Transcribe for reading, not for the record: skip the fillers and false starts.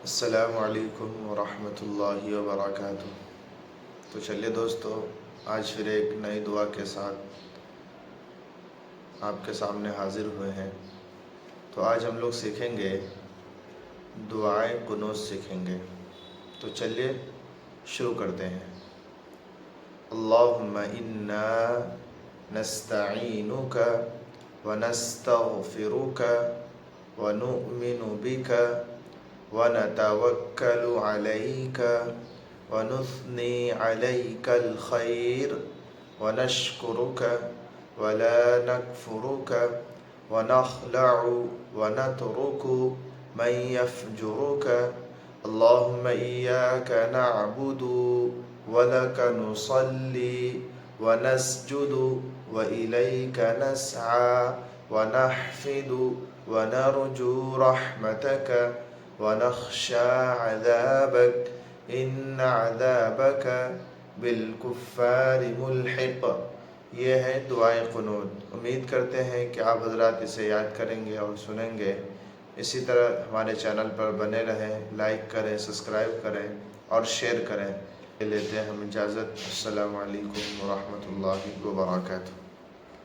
अस्सलामु अलैकुम वरहमतुल्लाहि वबरकातुह। तो चलिए दोस्तों, आज फिर एक नई दुआ के साथ आपके सामने हाज़िर हुए हैं। तो आज हम लोग सीखेंगे दुआए कुनूत सीखेंगे। तो चलिए शुरू करते हैं। अल्लाहुम्मा इन्ना नस्तईनुका व नस्तगफिरुका व नुअमिनु बिका व नतवक्कलु अलैका व नुस्नी अलैकल खैर व नशकुरुका व ला नकफुरुका व नखलअु व नतरुकु मन यफजुरुका। अल्लाहुम्मा इय्याका नअबुदु व लका नुसल्ली व नस्जुदु व इलैका नसआ व नहफिदु व नरजू रहमतक व नख्शा अज़ाबक इन्न अज़ाबक बिलकुफ़्फ़ारि मुल्हिक़। ये है दुआए क़ुनूत। उम्मीद करते हैं कि आप हज़रात इसे याद करेंगे और सुनेंगे। इसी तरह हमारे चैनल पर बने रहें, लाइक करें, सब्सक्राइब करें और शेयर करें। लेते हैं हम इजाज़त। अस्सलामु अलैकुम व रहमतुल्लाहि व बरकातुहू।